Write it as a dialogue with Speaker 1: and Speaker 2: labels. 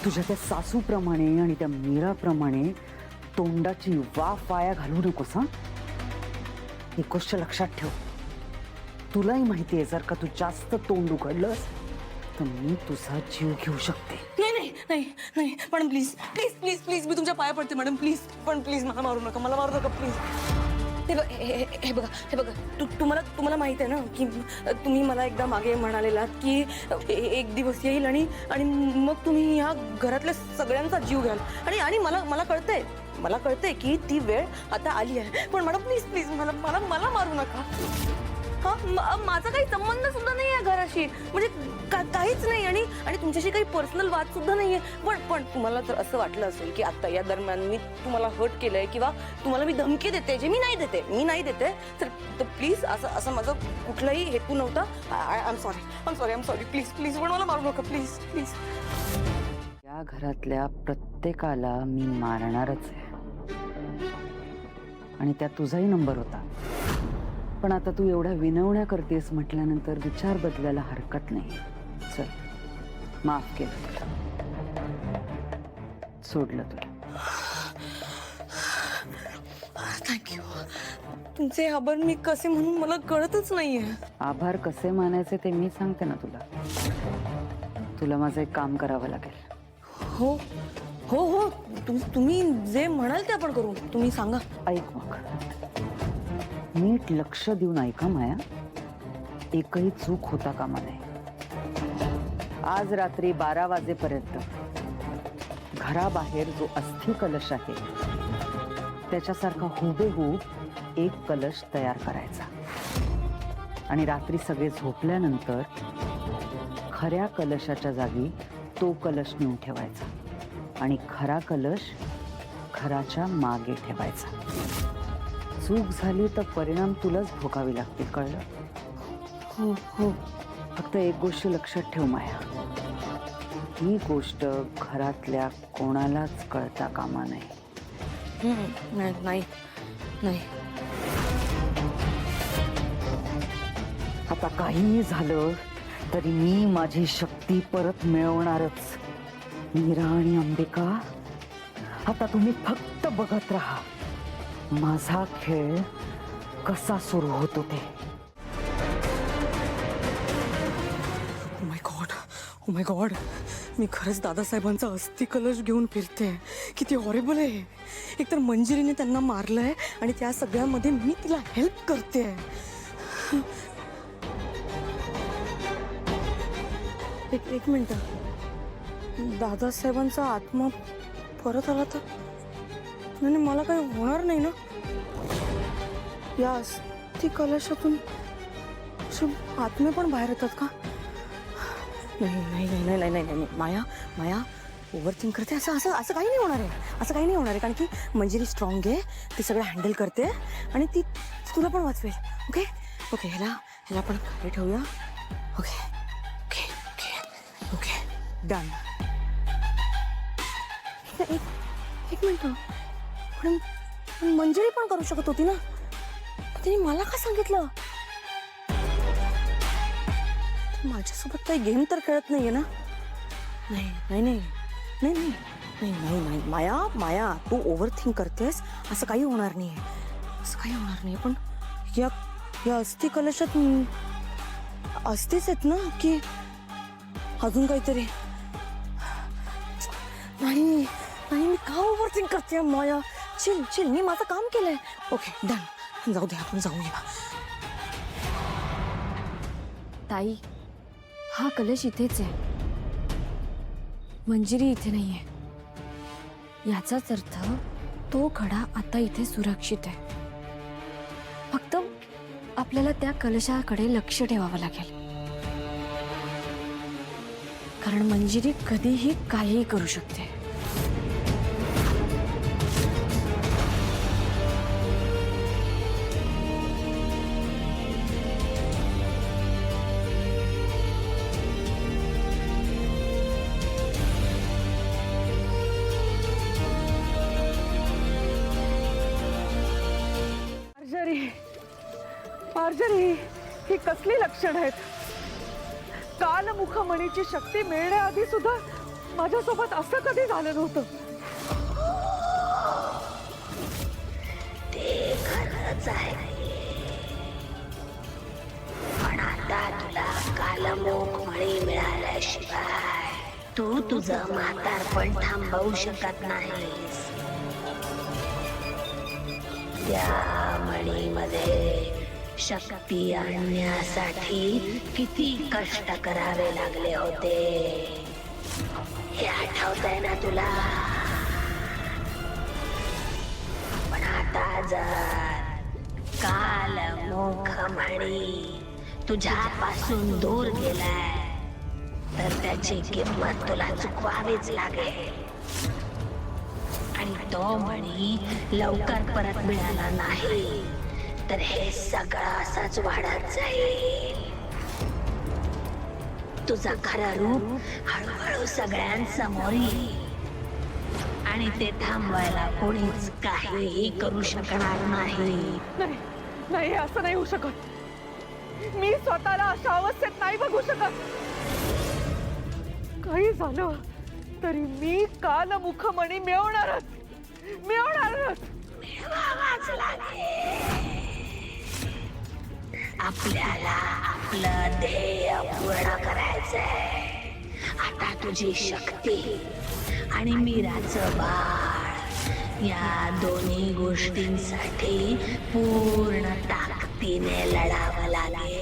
Speaker 1: तुझ्या त्या सासूप्रमाणे आणि त्या मीराप्रमाणे तोंडाची वाफ वाया घालू नकोस हा. एक गोष्ट लक्षात ठेव, तुलाही माहिती आहे जर का तू जास्त तोंड उघडलंस तर मी तुझा जीव घेऊ शकते.
Speaker 2: नाही नाही नाही नाही madam please please please please मी तुमच्या पाया पडते मॅडम प्लीज. पण प्लीज मला मारू नका, मला मारू नका प्लीज. हे बघा तुम्हाला माहित आहे ना की तुम्ही मला एकदा मागे म्हणालेलात की एक दिवस येईल आणि मग तुम्ही या घरातल्या सगळ्यांचा जीव घ्याल. आणि मला कळतंय की ती वेळ आता आली आहे. पण मॅडम प्लीज प्लीज मला मारू नका. हा माझा काही संबंध सुद्धा नाही आहे घराशी, म्हणजे काहीच नाही. आणि तुमच्याशी काही पर्सनल वाद सुद्धा नाहीये. पण तुम्हाला जर असं वाटलं असेल की आता या दरम्यान मी तुम्हाला हर्ट केलंय किंवा तुम्हाला मी धमकी देते जे मी नाही देते तर प्लीज असं माझं कुठलाही हेतू नव्हता. I am sorry please please. पण मला मारू नका प्लीज प्लीज.
Speaker 1: या घरातल्या प्रत्येकाला मी मारणारच आहे आणि त्यात तुझाही नंबर होता. पण आता तू एवढ्या विनवण्या करतेस म्हटल्यानंतर विचार बदलायला हरकत नाही. चल, माफ केलं तुला, सोडलं तुला.
Speaker 2: थँक्यू. तुमचे आभार मी कसे म्हणून मला कळतच नाहीये.
Speaker 1: आभार कसे मानायचे ते मी सांगते ना तुला. तुला माझं एक काम करावं लागेल.
Speaker 2: हो हो हो तुम्ही जे म्हणाल ते आपण करू. तुम्ही सांगा.
Speaker 1: ऐक मग, नीट लक्ष देऊन ऐका माया. एकही चूक होता कामा नये. आज रात्री 12 वाजेपर्यंत घराबाहेर जो अस्थि कलश आहे त्याच्यासारखा हुबेहूब एक कलश तयार करायचा आणि रात्री सगळे झोपल्यानंतर खऱ्या कलशाच्या जागी तो कलश नेऊन ठेवायचा आणि खरा कलश घराच्या मागे ठेवायचा. चूक झाली तर परिणाम तुलाच भोगावी लागतील, कळलं?
Speaker 2: हो हो.
Speaker 1: फक्त एक गोष्ट लक्षात ठेव माया, ही गोष्ट घरातल्या कोणालाच कळता कामा नये.
Speaker 2: नाही नाही.
Speaker 1: आता काहीही झालं तरी मी माझी शक्ती परत मिळवणारच. मीरा आणि अंबिका, आता तुम्ही फक्त बघत राहा माझा खेळ कसा सुरू होतो ते.
Speaker 2: ओ माय गॉड, मी खरंच दादासाहेबांचा अस्थि कलश घेऊन फिरते. किती हॉरिबल आहे. एकतर मंजिरीने त्यांना मारलंय आणि त्या सगळ्यामध्ये मी तिला हेल्प करते. एक मिनिट, दादासाहेबांचा आत्मा परत आला तर नाही, मला काही होणार नाही ना? या अस्थि कलशातून आत्मे पण बाहेर येतात का? नाही माया ओव्हर थिंक करते. असं काही नाही होणार आहे. कारण की मंजिरी स्ट्रॉंग आहे, ती सगळं हँडल करते आणि ती तुला पण वाचवेल. ओके ओके, ह्याला आपण खाली ठेवूया. Okay okay okay okay done. एक मिनिट, पण मंजिरी पण करू शकत होती ना? तिने मला का सांगितलं? माझ्यासोबत काही गेम तर खेळत नाहीये ना? नाही माया तू ओव्हर थिंक करतेस. असं काही होणार नाही. पण या अस्थि कलशात अस्थिच आहेत ना की अजून काहीतरी? नाही मी का ओव्हर थिंक करते माया? चिल मी माझं काम केलंय. ओके डन, जाऊ दे, आपण जाऊया.
Speaker 3: ताई, हा कलश इथेच आहे, मंजिरी इथे नाहीये. याचाच अर्थ तो घडा आता इथे सुरक्षित आहे. फक्त आपल्याला त्या कलशाकडे लक्ष ठेवावं लागेल, कारण मंजिरी कधीही काहीही करू शकते.
Speaker 1: मार्जरी, ही कसली लक्षण आहेत? कालमुखमणीची शक्ती मिळण्याआधी सुद्धा माझ्यासोबत असं कधी झालं नव्हतं.
Speaker 4: ते खरंच आहे, पण आता तुला कालमोख मळी मिळाल्याशिवाय तू तुझं म्हातारपण थांबवू शकत नाहीस. त्या मळीमध्ये शक्ती आणण्यासाठी किती कष्ट करावे लागले होते हे आठवतंय ना तुला? पण आता जर कालमोख मळी तुझ्यापासून दूर गेलाय तर त्याची किंमत तुला चुकवावीच लागेल. आणि तो मणी लवकर परत मिळाला नाही तर हे सगळं असंच वाढत जाईल. तुझं खरं रूप हळूहळू सगळ्यांसमोर येईल आणि ते थांबवायला कोणीच काहीही करू शकणार नाही.
Speaker 1: नाही नाही, असं नाही होऊ शकत. मी स्वतःला अशा अवस्थेत नाही बघू शकत. काही झालं तरी मी कालमुखमणी मिळवणारच.
Speaker 4: मिळवावाच लागेल. आपल्याला आपलं ध्येय पूर्ण करायचंय. आता तुझी शक्ती आणि मीराचं बाळ या दोन्ही गोष्टींसाठी पूर्ण ताकदीने लढावं लागेल.